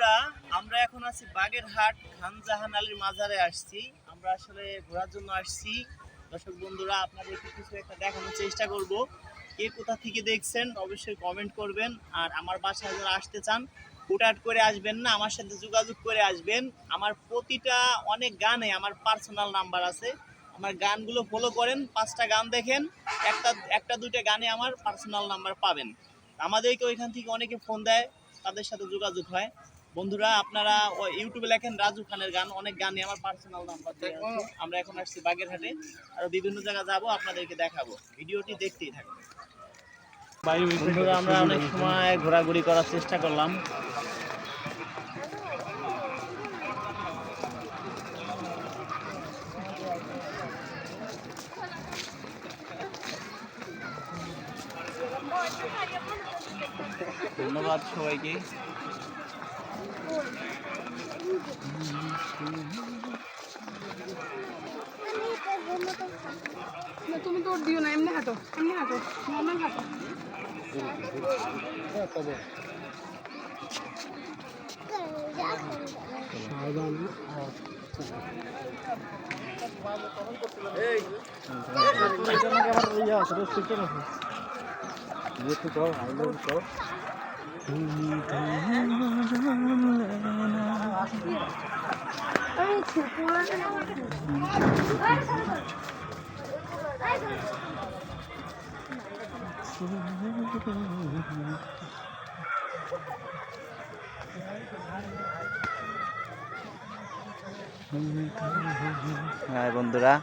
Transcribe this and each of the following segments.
বন্ধুরা, আমরা এখন আছি বাগেরহাট খানজাহান আলীর মাজারে আসছি। আমরা আসলে ঘোরার জন্য আসছি। দর্শক বন্ধুরা, আপনাদেরকে কিছু একটা দেখানোর চেষ্টা করব। কে কোথা থেকে দেখছেন অবশ্যই কমেন্ট করবেন। আর আমার বাসায় যারা আসতে চান হুটহাট করে আসবেন না, আমার সাথে যোগাযোগ করে আসবেন। আমার প্রতিটা অনেক গানে আমার পার্সোনাল নাম্বার আছে। আমার গানগুলো ফলো করেন, 5টা গান দেখেন, একটা দুইটা গানে আমার পার্সোনাল নাম্বার পাবেন। আমাদেরকে ওইখান থেকে অনেকে ফোন দেয়, তাদের সাথে যোগাযোগ হয়। বন্ধুরা, আপনারা ইউটিউবে লেখেন রাজু খানের গান, অনেক গানই আমার পার্সোনাল নাম্বার দেওয়া আছে। আমরা এখন আসছি বাগেরহাটে, আর বিভিন্ন জায়গা যাব, আপনাদেরকে দেখাবো। ভিডিওটি দেখতেই থাকুন। বন্ধুরা, আমরা অনেক সময় ঘোরাঘুরি করার চেষ্টা করলাম। ধন্যবাদ সবাইকে। তুমি তোর দিও না, এমনি হাঁটো, নর্মাল হাঁটো। হ্যাঁ বন্ধুরা,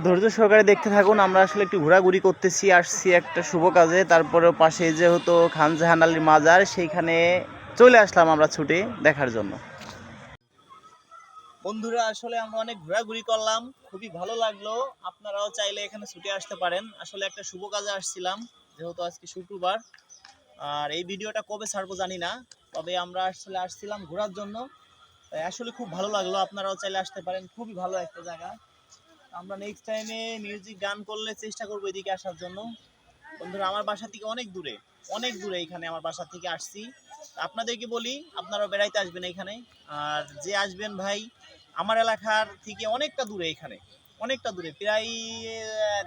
ধৈর্য সহকারে দেখতে থাকুন। আমরা আসলে একটু ঘোরাঘুরি করতেছি, আসছি একটা শুভ কাজে। তারপরে পাশে যেহেতু খানজাহান আলীর মাজার, সেইখানে চলে আসলাম আমরা ছুটে দেখার জন্য। বন্ধুরা, আসলে আমরা অনেক ঘোরাঘুরি করলাম, খুবই ভালো লাগলো। আপনারাও চাইলে এখানে ছুটে আসতে পারেন। আসলে একটা শুভ কাজে আসছিলাম, যেহেতু আজকে শুক্রবার। আর এই ভিডিওটা কবে ছাড়বো জানি না, তবে আমরা আসলে আসছিলাম ঘোরার জন্য। আসলে খুব ভালো লাগলো, আপনারাও চাইলে আসতে পারেন, খুবই ভালো একটা জায়গা। আমরা নেক্সট টাইমে মিউজিক গান করলে চেষ্টা করবো এদিকে আসার জন্য। বন্ধুরা, আমার বাসা থেকে অনেক দূরে, এখানে আমার বাসা থেকে আসছি। আপনাদেরকে বলি, আপনারাও বেড়াইতে আসবেন এখানে। আর যে আসবেন ভাই, আমার এলাকার থেকে অনেকটা দূরে, এখানে অনেকটা দূরে, প্রায়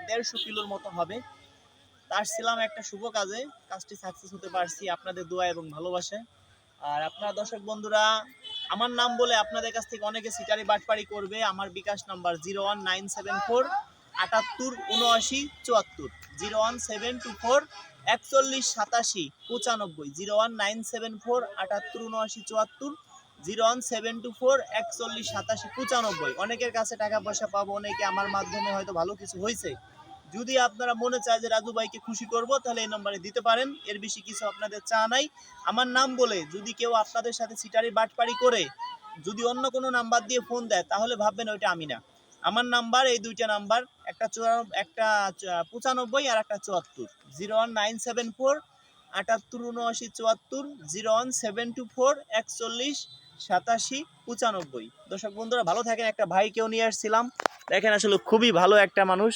150 কিলোর মতো হবে। তা আসছিলাম একটা শুভ কাজে, কাজটি সাকসেস হতে পারছি আপনাদের দোয়া এবং ভালোবাসে। আর আপনারা দর্শক বন্ধুরা, আমার নাম বলে আপনাদের কাছ থেকে অনেকে সিটারি বাটপারি করবে। আমার বিকাশ নাম্বার 01974 78 79 74, 01724 41 87 95, 01974 78 79 74, 01724 41 87 95। অনেকের কাছে টাকা পয়সা পাবো, অনেকে আমার মাধ্যমে হয়তো ভালো কিছু হয়েছে। যদি আপনারা মনে চায় যে রাজু ভাইকে খুশি করব, তাহলে এই নম্বরে দিতে পারেন। এর বেশি কিছু আপনাদের চা নাই। আমার নাম বলে যদি কেউ আপনাদের সাথে সিটারি বাটপারি করে, যদি অন্য কোনো নাম্বার দিয়ে ফোন দেয়, তাহলে ভাববেন ওইটা আমি না। আমার নাম্বার এই দুইটা নাম্বার, একটা 95 আর একটা 74, 01974 78 79 74, 01724 41 87 95। দর্শক বন্ধুরা, ভালো থাকেন। একটা ভাইকেও নিয়ে আসছিলাম, দেখেন আসলে খুবই ভালো একটা মানুষ।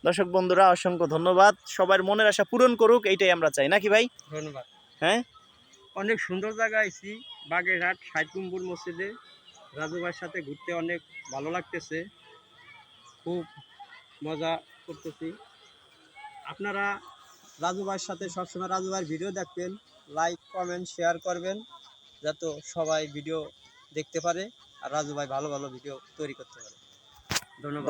দর্শক বন্ধুরা, অসংখ্য ধন্যবাদ। সবার মনের আশা পূরণ করুক, এইটাই আমরা চাই, নাকি ভাই? ধন্যবাদ। হ্যাঁ, অনেক সুন্দর জায়গা আইছি, বাগেরহাট সাইকুম্বুর মসজিদে। রাজু ভাইয়ের সাথে ঘুরতে অনেক ভালো লাগতেছে, খুব মজা করতেছি। আপনারা রাজু ভাইয়ের সাথে সবসময় রাজু ভাইয়ের ভিডিও দেখবেন, লাইক কমেন্ট শেয়ার করবেন, যাতে সবাই ভিডিও দেখতে পারে আর রাজু ভাই ভালো ভালো ভিডিও তৈরি করতে পারে।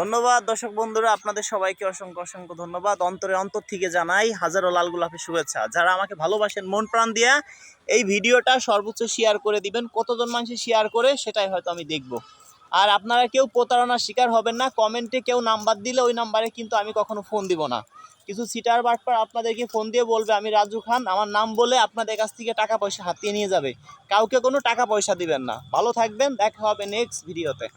ধন্যবাদ দর্শক বন্ধুরা, আপনাদের সবাইকে অসংখ্য অসংখ্য ধন্যবাদ। অন্তর থেকে জানাই হাজারো লাল গোলাপের শুভেচ্ছা। যারা আমাকে ভালোবাসেন মন প্রাণ দিয়া, এই ভিডিওটা সর্বোচ্চ শেয়ার করে দিবেন। কতজন মানুষ শেয়ার করে সেটাই হয়তো আমি দেখব। আর আপনারা কেউ প্রতারণার শিকার হবেন না। কমেন্টে কেউ নাম্বার দিলে ওই নাম্বারে কিন্তু আমি কখনো ফোন দিব না। কিছু সিটার বাটপার আপনাদেরকে ফোন দিয়ে বলবে আমি রাজু খান, আমার নাম বলে আপনাদের কাছ থেকে টাকা পয়সা হাতিয়ে নিয়ে যাবে। কাউকে কোনো টাকা পয়সা দিবেন না। ভালো থাকবেন, দেখা হবে নেক্সট ভিডিওতে।